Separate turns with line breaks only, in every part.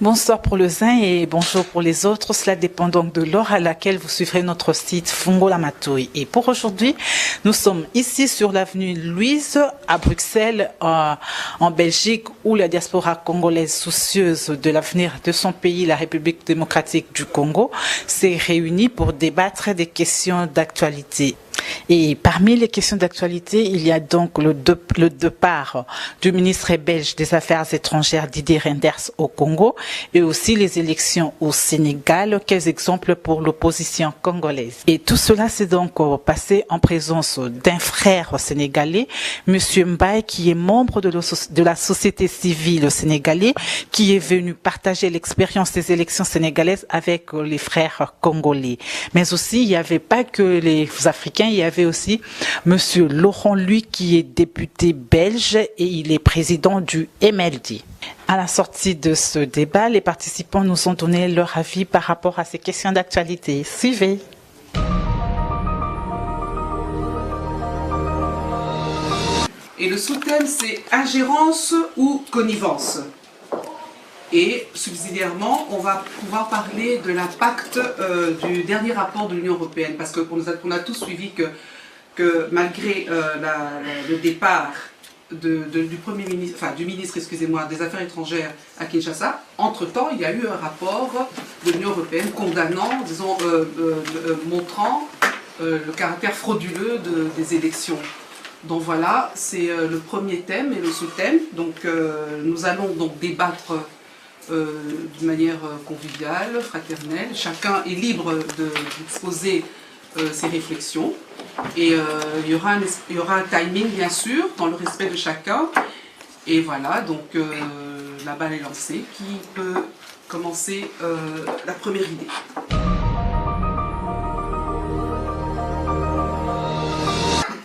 Bonsoir pour les uns et bonjour pour les autres. Cela dépend donc de l'heure à laquelle vous suivrez notre site Fongola Matouille. Et pour aujourd'hui, nous sommes ici sur l'avenue Louise à Bruxelles, en Belgique, où la diaspora congolaise soucieuse de l'avenir de son pays, la République démocratique du Congo, s'est réunie pour débattre des questions d'actualité. Et parmi les questions d'actualité, il y a donc le départ du ministre belge des Affaires étrangères Didier Reynders au Congo et aussi les élections au Sénégal. Quels exemples pour l'opposition congolaise? Et tout cela s'est donc passé en présence d'un frère sénégalais, Monsieur Mbaye, qui est membre de la société civile sénégalaise, qui est venu partager l'expérience des élections sénégalaises avec les frères congolais. Mais aussi, il n'y avait pas que les Africains, il y avait aussi Monsieur Laurent Lui, qui est député belge et il est président du MLD. À la sortie de ce débat, les participants nous ont donné leur avis par rapport à ces questions d'actualité. Suivez.
Et le sous-thème, c'est ingérence ou connivence. Et subsidiairement, on va pouvoir parler de l'impact du dernier rapport de l'Union européenne, parce qu'on a tous suivi que malgré le départ du ministre des Affaires étrangères à Kinshasa, entre-temps, il y a eu un rapport de l'Union européenne condamnant, disons, montrant le caractère frauduleux des élections. Donc voilà, c'est le premier thème et le sous-thème. Donc nous allons donc débattre de manière conviviale, fraternelle. Chacun est libre d'exposer ses réflexions. Et il y aura un timing, bien sûr, dans le respect de chacun. Et voilà, donc la balle est lancée. Qui peut commencer la première idée?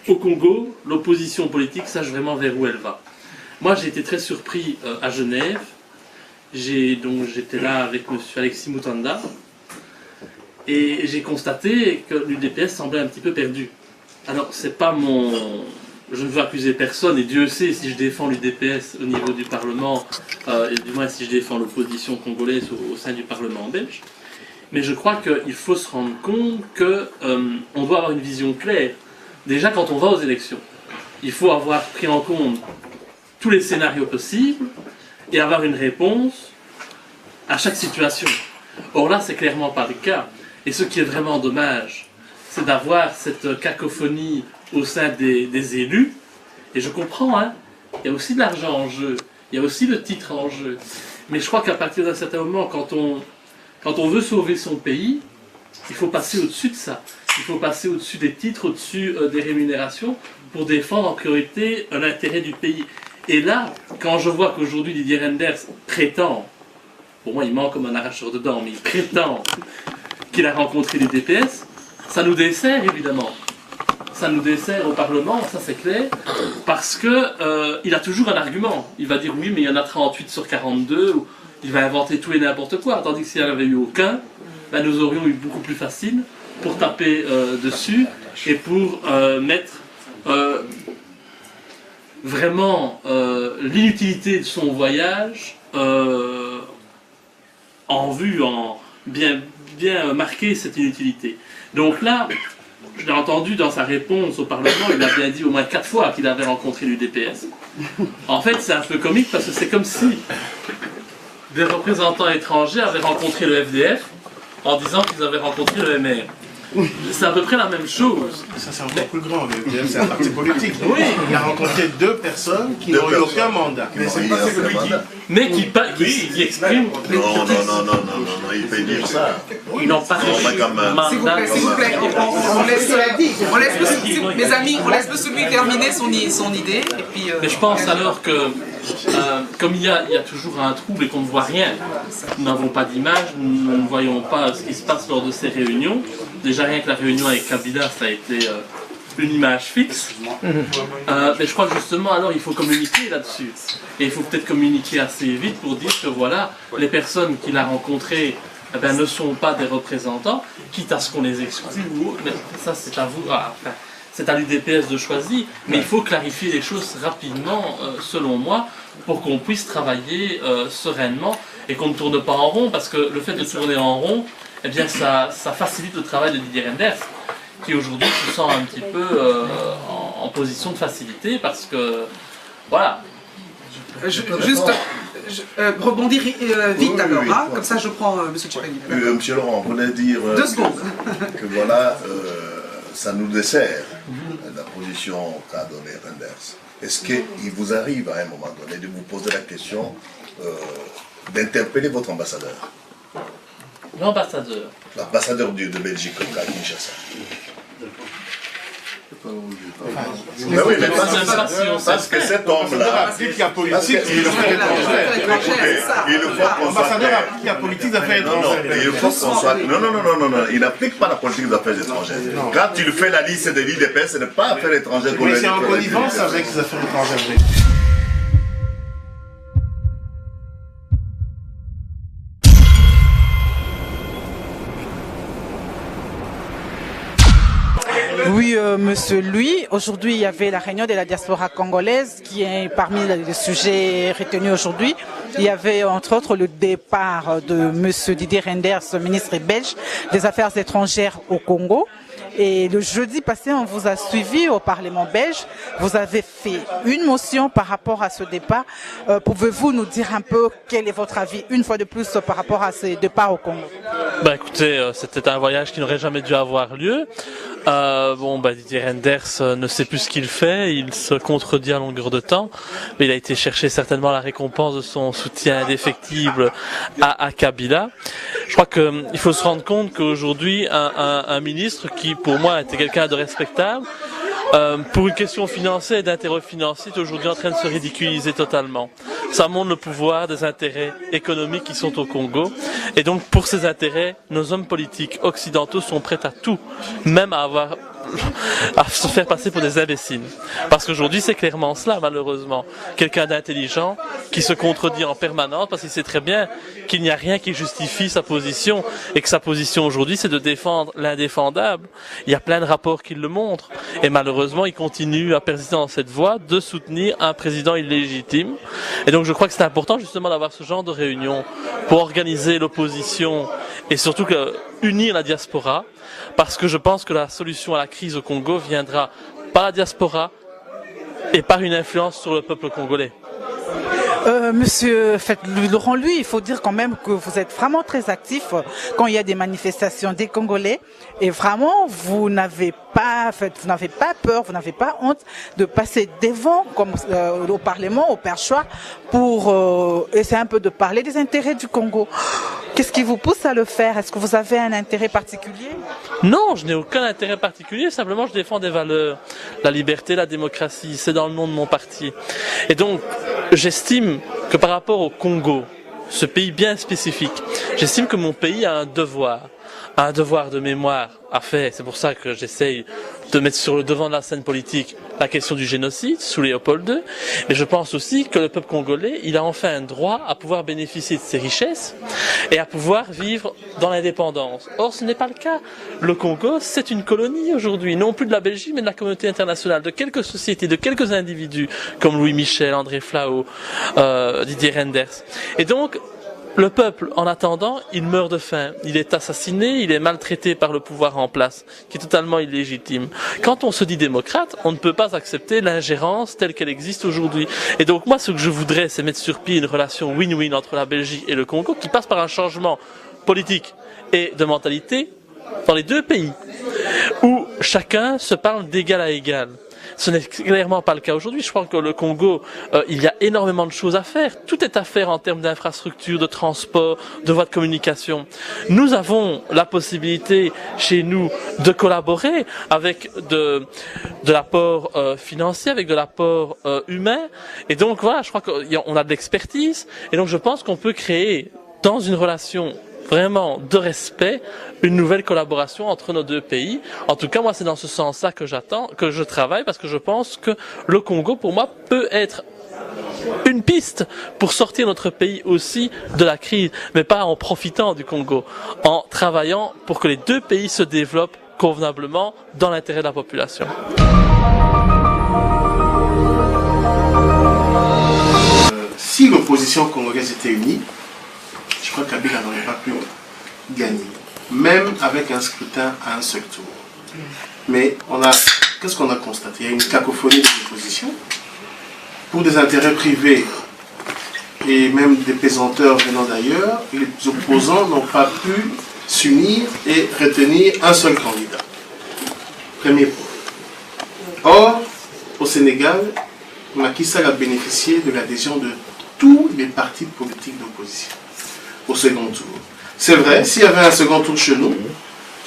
Au Congo, l'opposition politique sache vraiment vers où elle va. Moi, j'ai été très surpris à Genève. J'étais là avec M. Alexis Moutanda et j'ai constaté que l'UDPS semblait un petit peu perdu. Alors, c'est pas je ne veux accuser personne, et Dieu sait si je défends l'UDPS au niveau du Parlement, et du moins si je défends l'opposition congolaise au sein du Parlement belge. Mais je crois qu'il faut se rendre compte qu'on doit avoir une vision claire. Déjà, quand on va aux élections, il faut avoir pris en compte tous les scénarios possibles et avoir une réponse à chaque situation. Or là, c'est clairement pas le cas. Et ce qui est vraiment dommage, c'est d'avoir cette cacophonie au sein des élus. Et je comprends, hein, il y a aussi de l'argent en jeu, il y a aussi le titre en jeu. Mais je crois qu'à partir d'un certain moment, quand on veut sauver son pays, il faut passer au-dessus de ça. Il faut passer au-dessus des titres, au-dessus des rémunérations, pour défendre en priorité l'intérêt du pays. Et là, quand je vois qu'aujourd'hui Didier Reynders prétend, pour moi il ment comme un arracheur de dents, mais il prétend qu'il a rencontré l'UDPS, ça nous dessert évidemment. Ça nous dessert au Parlement, ça c'est clair, parce que il a toujours un argument. Il va dire oui, mais il y en a 38 sur 42, ou il va inventer tout et n'importe quoi, tandis que s'il n'y en avait eu aucun, ben, nous aurions eu beaucoup plus facile pour taper dessus et pour mettre vraiment l'inutilité de son voyage en vue, bien marquer cette inutilité. Donc là, je l'ai entendu dans sa réponse au Parlement, il a bien dit au moins 4 fois qu'il avait rencontré l'UDPS. En fait, c'est un peu comique parce que c'est comme si des représentants étrangers avaient rencontré le FDF en disant qu'ils avaient rencontré le MR. C'est à peu près la même chose.
Ça c'est encore plus grand, c'est un parti politique.
Oui.
Il a rencontré deux personnes qui n'ont eu aucun mandat.
Mais qui expriment.
Non, il peut dire ça.
Ils n'ont pas reçu mandat.
S'il vous plaît, mes amis, on laisse celui terminer son idée. Et puis,
mais je pense alors que, comme il y a toujours un trouble et qu'on ne voit rien, nous n'avons pas d'image, nous ne voyons pas ce qui se passe lors de ces réunions. Déjà rien que la réunion avec Kabila, ça a été une image fixe. Mais je crois que justement, alors il faut communiquer là-dessus. Et il faut peut-être communiquer assez vite pour dire que voilà, les personnes qu'il a rencontrées ne sont pas des représentants, quitte à ce qu'on les exclue ou autre. Mais ça, c'est à vous, c'est à l'UDPS de choisir. Mais il faut clarifier les choses rapidement, selon moi, pour qu'on puisse travailler sereinement et qu'on ne tourne pas en rond, parce que le fait de tourner en rond, eh bien ça facilite le travail de Didier Reynders, qui aujourd'hui se sent un petit peu en position de facilité, parce que, voilà.
Rebondir vite alors, hein, comme ça je prends M. Tchepani.
Monsieur Laurent, vous voulez dire
2 secondes.
que voilà, ça nous dessert la position qu'a donnée Reynders. Est-ce qu'il vous arrive à un moment donné de vous poser la question d'interpeller votre ambassadeur?
L'ambassadeur.
L'ambassadeur de Belgique à Kinshasa. Mais oui, mais parce que cet homme-là,
Applique la politique des affaires étrangères. Ambassadeur applique la politique des affaires étrangères.
Il faut qu'on soit... Non, il n'applique pas la politique des affaires étrangères. Quand il fait la liste des l'IDPS, ce n'est pas affaires étrangères qu'on
Mais c'est en connivence avec les affaires étrangères.
Oui, monsieur Louis, aujourd'hui il y avait la réunion de la diaspora congolaise qui est parmi les sujets retenus aujourd'hui. Il y avait entre autres le départ de monsieur Didier Reynders, ministre belge des Affaires étrangères au Congo. Et le jeudi passé, on vous a suivi au Parlement belge. Vous avez fait une motion par rapport à ce départ. Pouvez-vous nous dire un peu quel est votre avis, une fois de plus, par rapport à ce départ au Congo?
Écoutez, c'était un voyage qui n'aurait jamais dû avoir lieu. Didier Reynders ne sait plus ce qu'il fait, il se contredit à longueur de temps, mais il a été chercher certainement la récompense de son soutien indéfectible à Kabila. Je crois qu'il faut se rendre compte qu'aujourd'hui, un ministre qui, pour moi, était quelqu'un de respectable, pour une question financière et d'intérêt financier, est aujourd'hui en train de se ridiculiser totalement. Ça montre le pouvoir des intérêts économiques qui sont au Congo. Et donc, pour ces intérêts, nos hommes politiques occidentaux sont prêts à tout, même à se faire passer pour des imbéciles. Parce qu'aujourd'hui, c'est clairement cela, malheureusement. Quelqu'un d'intelligent qui se contredit en permanence parce qu'il sait très bien qu'il n'y a rien qui justifie sa position et que sa position aujourd'hui, c'est de défendre l'indéfendable. Il y a plein de rapports qui le montrent. Et malheureusement, il continue à persister dans cette voie de soutenir un président illégitime. Et donc, je crois que c'est important justement d'avoir ce genre de réunion pour organiser l'opposition et surtout unir la diaspora. Parce que je pense que la solution à la crise au Congo viendra par la diaspora et par une influence sur le peuple congolais.
Monsieur Laurent, lui, il faut dire quand même que vous êtes vraiment très actif quand il y a des manifestations des Congolais et vraiment vous n'avez pas peur, vous n'avez pas honte de passer devant comme au Parlement, au perchoir pour essayer un peu de parler des intérêts du Congo. Qu'est-ce qui vous pousse à le faire? Est-ce que vous avez un intérêt particulier?
Non, je n'ai aucun intérêt particulier, simplement je défends des valeurs, la liberté, la démocratie, c'est dans le nom de mon parti. Et donc, j'estime que par rapport au Congo, ce pays bien spécifique, j'estime que mon pays a un devoir de mémoire à faire. C'est pour ça que j'essaye de mettre sur le devant de la scène politique la question du génocide sous Léopold II. Mais je pense aussi que le peuple congolais, il a enfin un droit à pouvoir bénéficier de ses richesses et à pouvoir vivre dans l'indépendance. Or, ce n'est pas le cas. Le Congo, c'est une colonie aujourd'hui, non plus de la Belgique, mais de la communauté internationale, de quelques sociétés, de quelques individus, comme Louis Michel, André Flao, Didier Reynders. Et donc, le peuple, en attendant, il meurt de faim. Il est assassiné, il est maltraité par le pouvoir en place, qui est totalement illégitime. Quand on se dit démocrate, on ne peut pas accepter l'ingérence telle qu'elle existe aujourd'hui. Et donc moi, ce que je voudrais, c'est mettre sur pied une relation win-win entre la Belgique et le Congo, qui passe par un changement politique et de mentalité dans les deux pays, où chacun se parle d'égal à égal. Ce n'est clairement pas le cas aujourd'hui. Je crois que le Congo, il y a énormément de choses à faire. Tout est à faire en termes d'infrastructures, de transport, de voies de communication. Nous avons la possibilité chez nous de collaborer avec de l'apport financier, avec de l'apport humain. Et donc voilà, je crois qu'on a de l'expertise. Et donc je pense qu'on peut créer dans une relation vraiment de respect, une nouvelle collaboration entre nos deux pays. En tout cas, moi, c'est dans ce sens-là que je travaille, parce que je pense que le Congo, pour moi, peut être une piste pour sortir notre pays aussi de la crise, mais pas en profitant du Congo, en travaillant pour que les deux pays se développent convenablement dans l'intérêt de la population.
Si l'opposition congolaise était unie,
crois que Kabila n'aurait pas pu gagner, même avec un scrutin à un seul tour. Mais qu'est-ce qu'on a constaté? Il y a une cacophonie de l'opposition pour des intérêts privés et même des pesanteurs venant d'ailleurs. Les opposants n'ont pas pu s'unir et retenir un seul candidat. Premier point. Or, au Sénégal, Macky Sall a bénéficié de l'adhésion de tous les partis politiques d'opposition au second tour. C'est vrai, s'il y avait un second tour chez nous,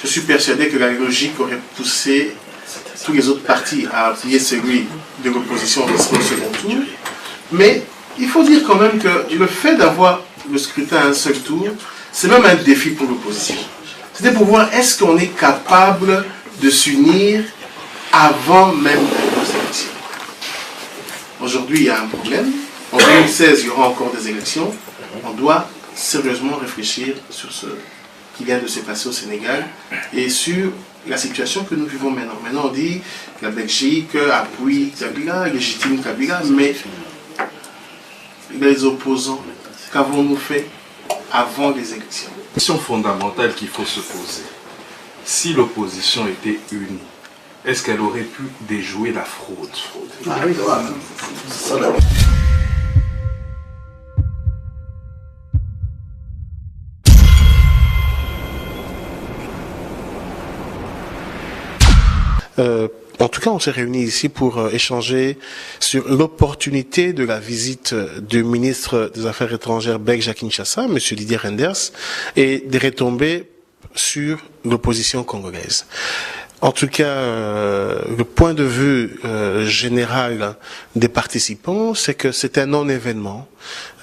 je suis persuadé que la logique aurait poussé tous les autres partis à appuyer celui de l'opposition au second tour. Mais il faut dire quand même que le fait d'avoir le scrutin à un seul tour, c'est même un défi pour l'opposition. C'était pour voir est-ce qu'on est capable de s'unir avant même les élections. Aujourd'hui, il y a un problème. En 2016, il y aura encore des élections. On doit sérieusement réfléchir sur ce qui vient de se passer au Sénégal et sur la situation que nous vivons maintenant. Maintenant, on dit que la Belgique appuie Kabila, légitime Kabila, mais les opposants, qu'avons-nous fait avant les élections?
La question fondamentale qu'il faut se poser, si l'opposition était unie, est-ce qu'elle aurait pu déjouer la fraude?
Ah oui, voilà.
En tout cas, on s'est réunis ici pour échanger sur l'opportunité de la visite du ministre des Affaires étrangères belge à Kinshasa, M. Didier Reynders, et des retombées sur l'opposition congolaise. En tout cas, le point de vue général des participants, c'est que c'est un non-événement.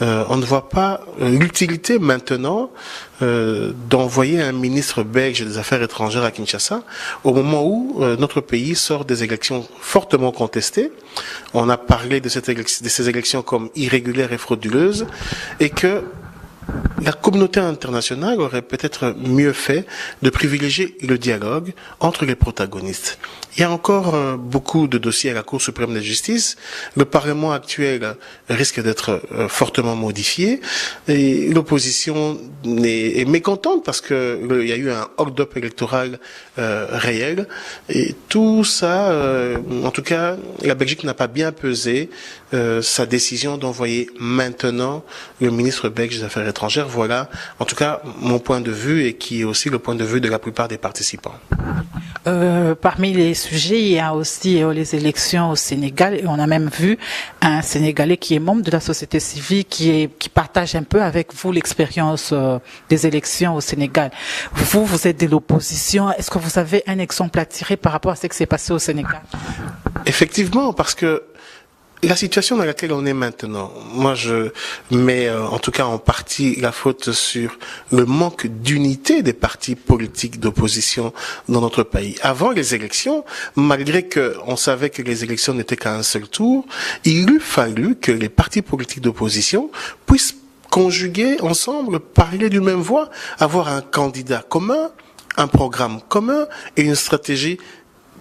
On ne voit pas l'utilité maintenant d'envoyer un ministre belge des Affaires étrangères à Kinshasa au moment où notre pays sort des élections fortement contestées. On a parlé de ces élections comme irrégulières et frauduleuses et que la communauté internationale aurait peut-être mieux fait de privilégier le dialogue entre les protagonistes. Il y a encore beaucoup de dossiers à la Cour suprême de justice. Le Parlement actuel risque d'être fortement modifié et l'opposition est mécontente parce que il y a eu un hold-up électoral réel et tout ça, en tout cas, la Belgique n'a pas bien pesé sa décision d'envoyer maintenant le ministre belge des Affaires étrangères. Voilà, en tout cas, mon point de vue et qui est aussi le point de vue de la plupart des participants.
Parmi les sujets, il y a aussi les élections au Sénégal et on a même vu un Sénégalais qui est membre de la société civile qui partage un peu avec vous l'expérience des élections au Sénégal. Vous êtes de l'opposition. Est-ce que vous avez un exemple à tirer par rapport à ce qui s'est passé au Sénégal?
Effectivement, parce que la situation dans laquelle on est maintenant, moi je mets en tout cas en partie la faute sur le manque d'unité des partis politiques d'opposition dans notre pays. Avant les élections, malgré qu'on savait que les élections n'étaient qu'à un seul tour, il eût fallu que les partis politiques d'opposition puissent conjuguer ensemble, parler d'une même voix, avoir un candidat commun, un programme commun et une stratégie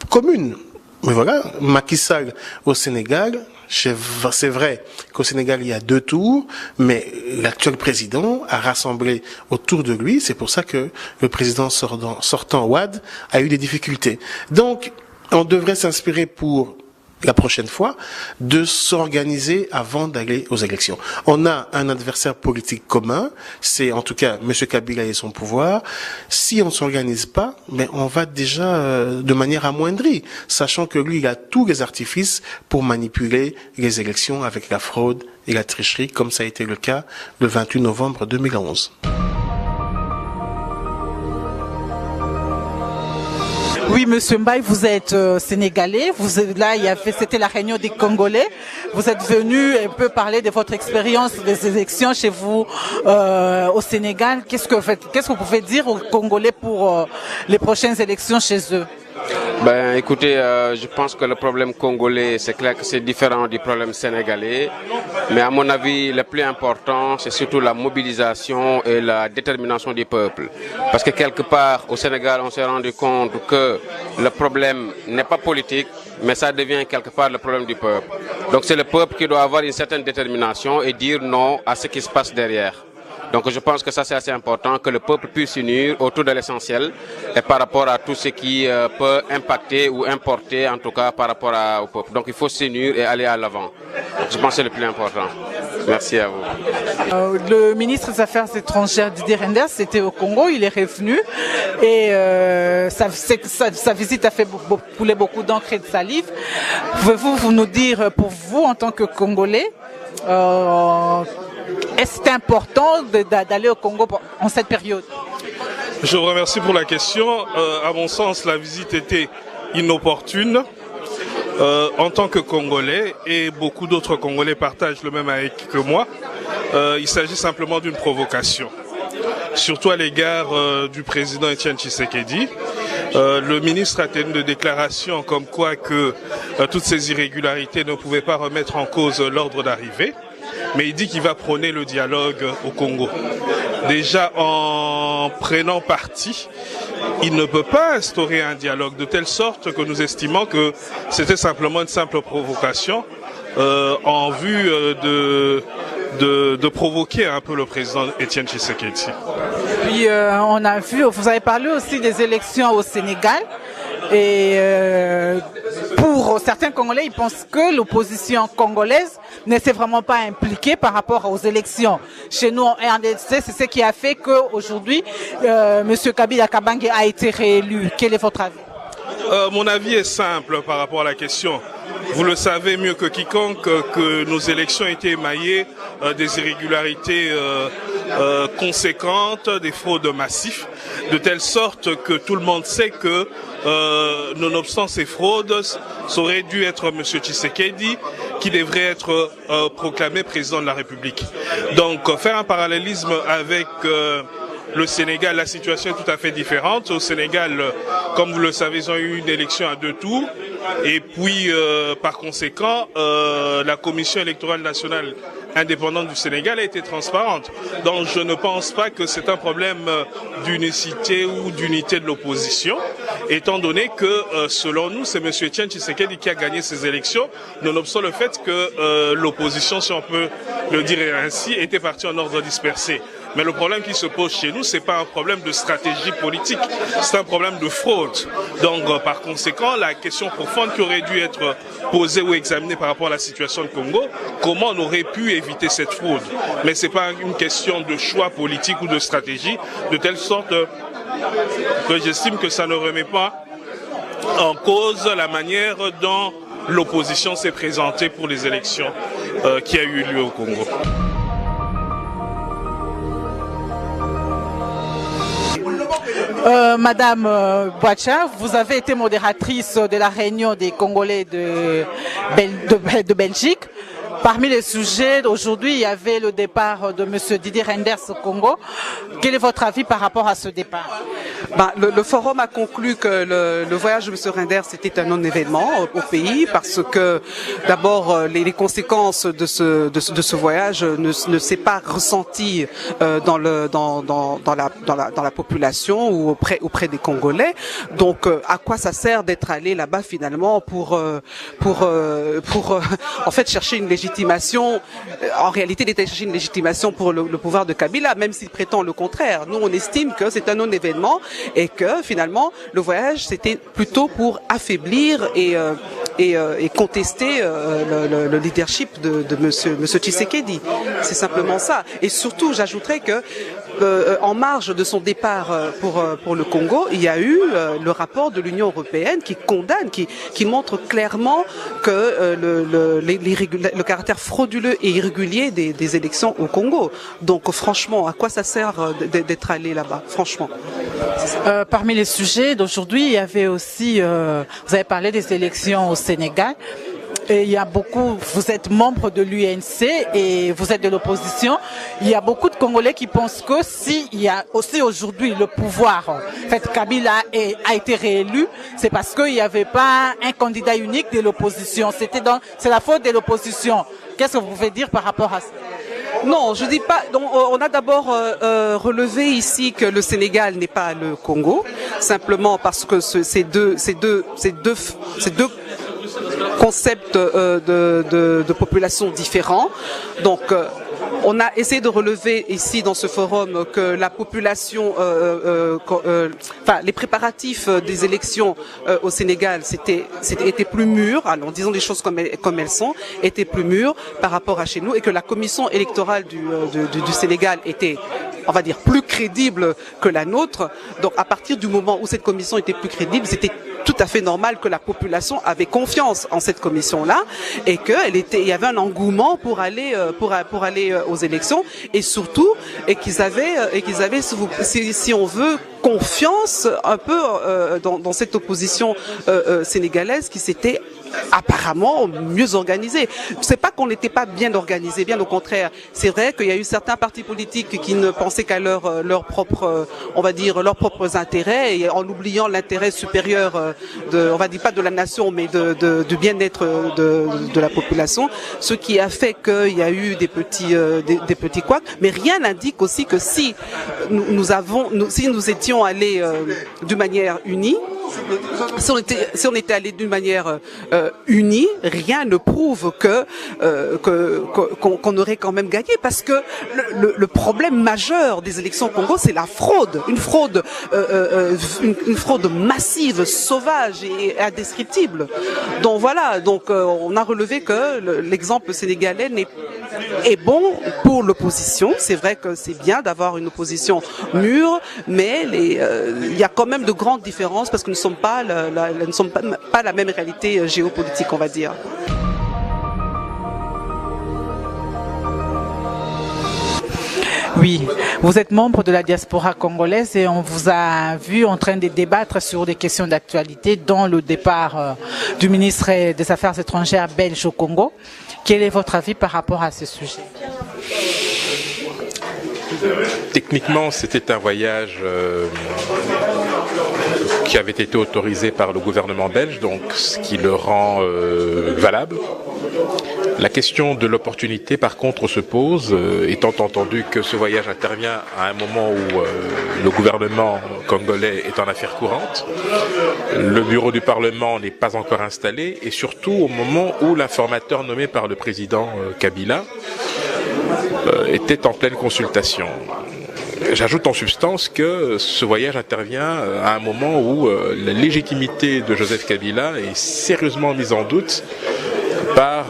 commune. Mais voilà, Macky Sall au Sénégal, c'est vrai qu'au Sénégal il y a 2 tours, mais l'actuel président a rassemblé autour de lui, c'est pour ça que le président sortant Wade a eu des difficultés. Donc, on devrait s'inspirer pour la prochaine fois de s'organiser avant d'aller aux élections. On a un adversaire politique commun, c'est en tout cas M. Kabila et son pouvoir. Si on ne s'organise pas, mais on va déjà de manière amoindrie, sachant que lui, il a tous les artifices pour manipuler les élections avec la fraude et la tricherie, comme ça a été le cas le 28 novembre 2011.
Oui, Monsieur Mbaye, vous êtes sénégalais. Vous êtes là, c'était la réunion des Congolais. Vous êtes venu un peu parler de votre expérience des élections chez vous au Sénégal. Qu'est-ce que vous pouvez dire aux Congolais pour les prochaines élections chez eux?
Ben, écoutez, je pense que le problème congolais, c'est clair que c'est différent du problème sénégalais. Mais à mon avis, le plus important, c'est surtout la mobilisation et la détermination du peuple. Parce que quelque part, au Sénégal, on s'est rendu compte que le problème n'est pas politique, mais ça devient quelque part le problème du peuple. Donc c'est le peuple qui doit avoir une certaine détermination et dire non à ce qui se passe derrière. Donc je pense que ça c'est assez important, que le peuple puisse s'unir autour de l'essentiel et par rapport à tout ce qui peut impacter ou importer en tout cas par rapport au peuple. Donc il faut s'unir et aller à l'avant. Je pense que c'est le plus important. Merci à vous.
Le ministre des Affaires étrangères Didier Reynders était au Congo, il est revenu et sa visite a fait couler beaucoup d'encre et de salive. Pouvez-vous nous dire, pour vous en tant que Congolais, est-ce important d'aller au Congo en cette période?
Je vous remercie pour la question. À mon sens, la visite était inopportune. En tant que Congolais, et beaucoup d'autres Congolais partagent le même avis que moi, il s'agit simplement d'une provocation. Surtout à l'égard du président Etienne Tshisekedi. Le ministre a tenu de déclarations comme quoi que toutes ces irrégularités ne pouvaient pas remettre en cause l'ordre d'arrivée, mais il dit qu'il va prôner le dialogue au Congo. Déjà en prenant parti, il ne peut pas instaurer un dialogue de telle sorte que nous estimons que c'était simplement une simple provocation en vue de provoquer un peu le président Etienne Tshisekedi.
Puis on a vu, vous avez parlé aussi des élections au Sénégal. Et pour certains Congolais, ils pensent que l'opposition congolaise ne s'est vraiment pas impliquée par rapport aux élections. Chez nous, en RDC, c'est ce qui a fait qu'aujourd'hui, M. Kabila Kabange a été réélu. Quel est votre avis?
Mon avis est simple par rapport à la question. Vous le savez mieux que quiconque que nos élections étaient émaillées des irrégularités conséquentes, des fraudes massives, de telle sorte que tout le monde sait que nonobstant ces fraudes, ça aurait dû être M. Tshisekedi qui devrait être proclamé président de la République. Donc faire un parallélisme avec le Sénégal, la situation est tout à fait différente. Au Sénégal, comme vous le savez, ils ont eu une élection à 2 tours. Et puis, par conséquent, la Commission électorale nationale indépendante du Sénégal a été transparente. Donc, je ne pense pas que c'est un problème d'unicité ou d'unité de l'opposition, étant donné que, selon nous, c'est M. Etienne Tshisekedi qui a gagné ces élections, nonobstant le fait que l'opposition, si on peut le dire ainsi, était partie en ordre dispersé. Mais le problème qui se pose chez nous, c'est pas un problème de stratégie politique, c'est un problème de fraude. Donc, par conséquent, la question profonde qui aurait dû être posée ou examinée par rapport à la situation du Congo, comment on aurait pu éviter cette fraude? Mais c'est pas une question de choix politique ou de stratégie, de telle sorte que j'estime que ça ne remet pas en cause la manière dont l'opposition s'est présentée pour les élections qui a eu lieu au Congo.
Madame Boacha, vous avez été modératrice de la réunion des Congolais de Belgique. Parmi les sujets d'aujourd'hui, il y avait le départ de M. Didier Reynders au Congo. Quel est votre avis par rapport à ce départ?
Le forum a conclu que le voyage de M. Reynders était un non-événement au pays parce que d'abord les conséquences de ce voyage ne s'est pas ressenties dans la population ou auprès des Congolais. Donc à quoi ça sert d'être allé là-bas finalement pour en fait chercher une légitimation, en réalité d'être chercher une légitimation pour le pouvoir de Kabila, même s'il prétend le contraire. Nous on estime que c'est un non-événement et que finalement le voyage c'était plutôt pour affaiblir et contester le leadership de Monsieur Tshisekedi. C'est simplement ça. Et surtout, j'ajouterais que en marge de son départ pour le Congo, il y a eu le rapport de l'Union européenne qui condamne, qui montre clairement que le caractère frauduleux et irrégulier des élections au Congo. Donc franchement, à quoi ça sert d'être allé là-bas, franchement?
Parmi les sujets d'aujourd'hui, il y avait aussi, vous avez parlé des élections au Sénégal. Et il y a beaucoup, vous êtes membre de l'UNC et vous êtes de l'opposition. Il y a beaucoup de Congolais qui pensent que s'il y a aussi aujourd'hui le pouvoir, en fait, Kabila a été réélu, c'est parce qu'il n'y avait pas un candidat unique de l'opposition. C'est la faute de l'opposition. Qu'est-ce que vous pouvez dire par rapport à ça?
Non, je dis pas. Donc, on a d'abord relevé ici que le Sénégal n'est pas le Congo, simplement parce que ces deux concepts de population différents. Donc On a essayé de relever ici dans ce forum que la population, les préparatifs des élections au Sénégal étaient plus mûrs, alors disons les choses comme elles sont, étaient plus mûrs par rapport à chez nous, et que la commission électorale du Sénégal était, on va dire, plus crédible que la nôtre. Donc à partir du moment où cette commission était plus crédible, c'était tout à fait normal que la population avait confiance en cette commission-là et il y avait un engouement pour aller aux élections, et surtout qu'ils avaient si on veut confiance un peu dans cette opposition sénégalaise qui s'était apparemment mieux organisée. C'est pas qu'on n'était pas bien organisé, bien au contraire. C'est vrai qu'il y a eu certains partis politiques qui ne pensaient qu'à leurs propres intérêts, et en oubliant l'intérêt supérieur on va dire pas de la nation, mais du bien-être de la population, ce qui a fait qu'il y a eu des petits couacs. Mais rien n'indique aussi que si nous étions allés d'une manière unie, si on était allé d'une manière unie, rien ne prouve qu'on aurait quand même gagné, parce que le problème majeur des élections au Congo, c'est la fraude, une fraude massive, sauvage et indescriptible. Donc voilà, on a relevé que l'exemple sénégalais est bon pour l'opposition. C'est vrai que c'est bien d'avoir une opposition mûre, mais il y a quand même de grandes différences, parce que nous ne sommes pas la même réalité géopolitique, on va dire.
Oui, vous êtes membre de la diaspora congolaise et on vous a vu en train de débattre sur des questions d'actualité, dont le départ du ministre des Affaires étrangères belge au Congo. Quel est votre avis par rapport à ce sujet?
Techniquement, c'était un voyage qui avait été autorisé par le gouvernement belge, donc ce qui le rend valable. La question de l'opportunité, par contre, se pose, étant entendu que ce voyage intervient à un moment où le gouvernement congolais est en affaires courantes, le bureau du Parlement n'est pas encore installé, et surtout au moment où l'informateur nommé par le président Kabila était en pleine consultation. J'ajoute en substance que ce voyage intervient à un moment où la légitimité de Joseph Kabila est sérieusement mise en doute par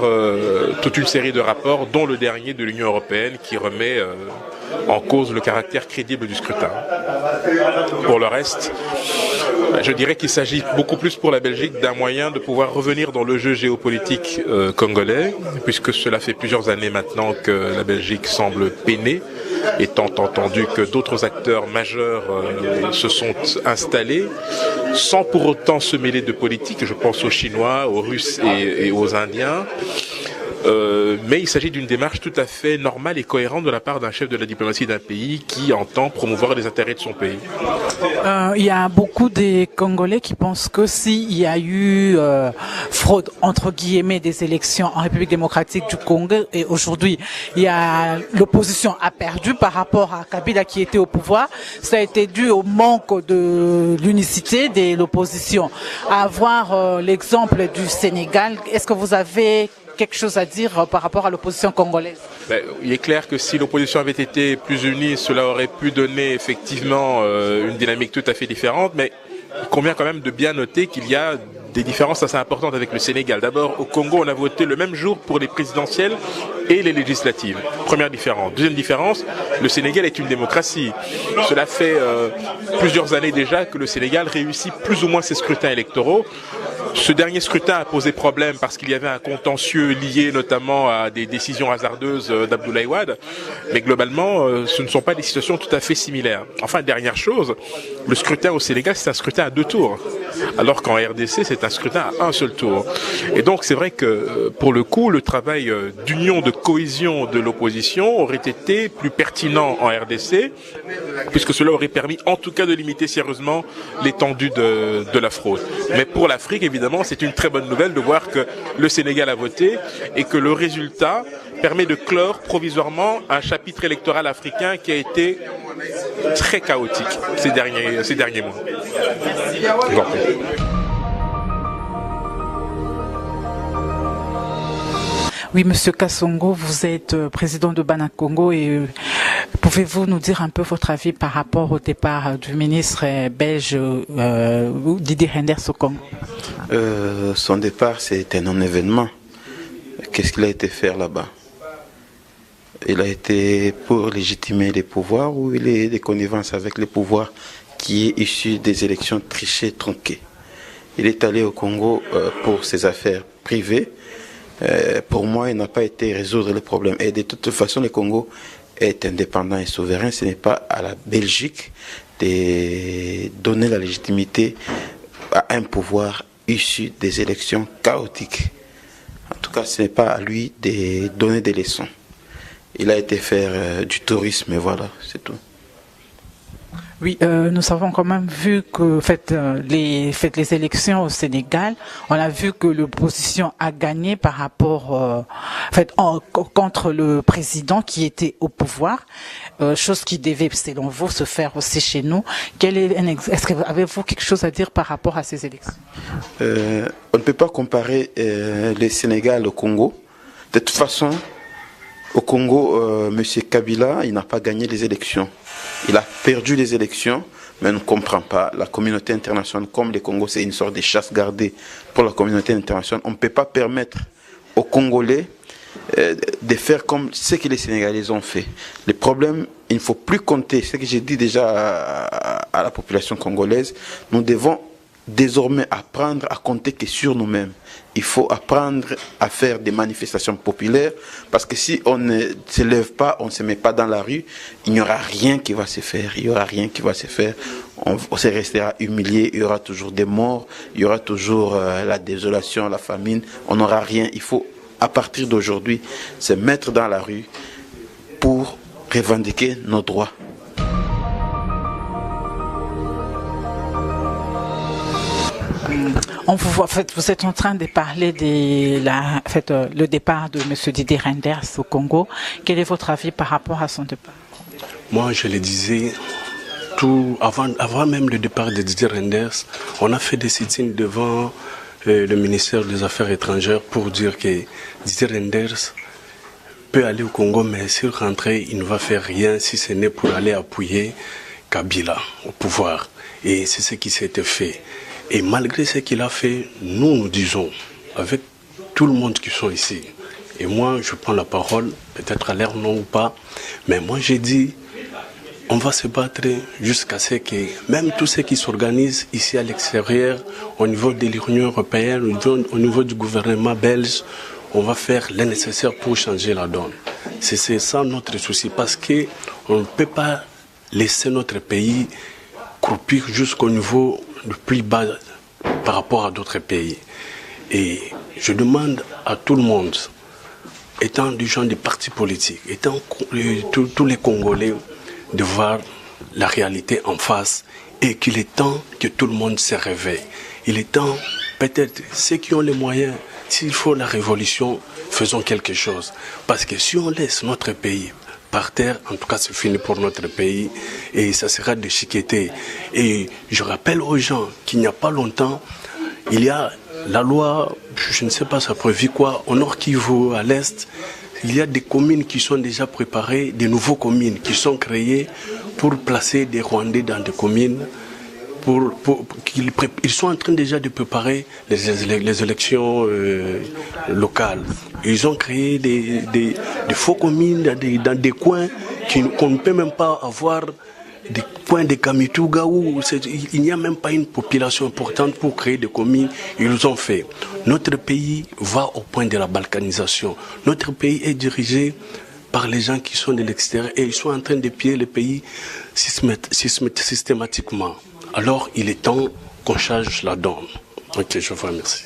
toute une série de rapports, dont le dernier de l'Union européenne qui remet en cause le caractère crédible du scrutin. Pour le reste, je dirais qu'il s'agit beaucoup plus pour la Belgique d'un moyen de pouvoir revenir dans le jeu géopolitique congolais, puisque cela fait plusieurs années maintenant que la Belgique semble peiner, étant entendu que d'autres acteurs majeurs se sont installés, sans pour autant se mêler de politique. Je pense aux Chinois, aux Russes et aux Indiens. Mais il s'agit d'une démarche tout à fait normale et cohérente de la part d'un chef de la diplomatie d'un pays qui entend promouvoir les intérêts de son pays.
Il y a beaucoup de Congolais qui pensent que s'il y a eu fraude, entre guillemets, des élections en République démocratique du Congo, et aujourd'hui l'opposition a perdu par rapport à Kabila qui était au pouvoir, ça a été dû au manque de l'unicité de l'opposition. À voir l'exemple du Sénégal, est-ce que vous avez quelque chose à dire par rapport à l'opposition congolaise?
Il est clair que si l'opposition avait été plus unie, cela aurait pu donner effectivement une dynamique tout à fait différente, mais il convient quand même de bien noter qu'il y a des différences assez importantes avec le Sénégal. D'abord, au Congo, on a voté le même jour pour les présidentielles et les législatives. Première différence. Deuxième différence, le Sénégal est une démocratie. Cela fait plusieurs années déjà que le Sénégal réussit plus ou moins ses scrutins électoraux. Ce dernier scrutin a posé problème parce qu'il y avait un contentieux lié notamment à des décisions hasardeuses d'Abdoulaye Wade. Mais globalement, ce ne sont pas des situations tout à fait similaires. Enfin, dernière chose, le scrutin au Sénégal, c'est un scrutin à 2 tours. Alors qu'en RDC, c'est un scrutin à un seul tour. Et donc, c'est vrai que, pour le coup, le travail d'union, de cohésion de l'opposition aurait été plus pertinent en RDC, puisque cela aurait permis, en tout cas, de limiter sérieusement l'étendue de la fraude. Mais pour l'Afrique, évidemment, c'est une très bonne nouvelle de voir que le Sénégal a voté et que le résultat permet de clore provisoirement un chapitre électoral africain qui a été très chaotique ces derniers mois.
Oui, Monsieur Kassongo, vous êtes président de Banakongo et pouvez-vous nous dire un peu votre avis par rapport au départ du ministre belge Didier Reynders au Congo?
Son départ, c'est un non-événement. Qu'est-ce qu'il a été faire là-bas? Il a été pour légitimer les pouvoirs ou il est de connivence avec les pouvoirs qui est issu des élections trichées, tronquées? Il est allé au Congo pour ses affaires privées. Pour moi, il n'a pas été résoudre les problèmes. Et de toute façon, le Congo est indépendant et souverain. Ce n'est pas à la Belgique de donner la légitimité à un pouvoir issu des élections chaotiques. En tout cas, ce n'est pas à lui de donner des leçons. Il a été faire du tourisme et voilà, c'est tout.
Oui, nous avons quand même vu que les élections au Sénégal, on a vu que l'opposition a gagné par rapport contre le président qui était au pouvoir, chose qui devait, selon vous, se faire aussi chez nous. Est-ce que avez-vous quelque chose à dire par rapport à ces élections?
On ne peut pas comparer le Sénégal au Congo. De toute façon, au Congo, M. Kabila, il n'a pas gagné les élections. Il a perdu les élections, mais on ne comprend pas. La communauté internationale, comme le Congo, c'est une sorte de chasse gardée pour la communauté internationale. On ne peut pas permettre aux Congolais de faire comme ce que les Sénégalais ont fait. Le problème, il ne faut plus compter. Ce que j'ai dit déjà à la population congolaise, nous devons désormais apprendre à compter que sur nous-mêmes. Il faut apprendre à faire des manifestations populaires parce que si on ne se lève pas, on ne se met pas dans la rue, il n'y aura rien qui va se faire. Il n'y aura rien qui va se faire. On se restera humilié, il y aura toujours des morts, il y aura toujours la désolation, la famine. On n'aura rien. Il faut, à partir d'aujourd'hui, se mettre dans la rue pour revendiquer nos droits.
On vous voit, vous êtes en train de parler de le départ de M. Didier Reynders au Congo. Quel est votre avis par rapport à son départ?
Moi, je le disais, avant même le départ de Didier Reynders, on a fait des sit-ins devant le ministère des Affaires étrangères pour dire que Didier Reynders peut aller au Congo, mais s'il rentrait, il ne va faire rien si ce n'est pour aller appuyer Kabila au pouvoir. Et c'est ce qui s'était fait. Et malgré ce qu'il a fait, nous disons, avec tout le monde qui sont ici, et moi je prends la parole, peut-être à l'air non ou pas, mais moi j'ai dit, on va se battre jusqu'à ce que même tous ceux qui s'organisent ici à l'extérieur, au niveau de l'Union européenne, au niveau du gouvernement belge, on va faire le nécessaire pour changer la donne. C'est ça notre souci, parce qu'on ne peut pas laisser notre pays croupir jusqu'au niveau le plus bas par rapport à d'autres pays. Et je demande à tout le monde, étant du genre des partis politiques, étant tous les Congolais, de voir la réalité en face et qu'il est temps que tout le monde se réveille. Il est temps, peut-être, ceux qui ont les moyens, s'il faut la révolution, faisons quelque chose. Parce que si on laisse notre pays par terre, en tout cas c'est fini pour notre pays et ça sera déchiqueté. Et je rappelle aux gens qu'il n'y a pas longtemps, il y a la loi, je ne sais pas ça prévu quoi, au Nord Kivu, à l'Est, il y a des communes qui sont déjà préparées, des nouveaux communes qui sont créées pour placer des Rwandais dans des communes. Ils sont en train déjà de préparer les élections locales. Ils ont créé des faux communes dans des coins qu'on ne peut même pas avoir, des coins de Kamituga où il n'y a même pas une population importante pour créer des communes. Ils ont fait. Notre pays va au point de la balkanisation. Notre pays est dirigé par les gens qui sont de l'extérieur et ils sont en train de piller le pays systématiquement. Alors, il est temps qu'on change la donne. Ok, je vous remercie.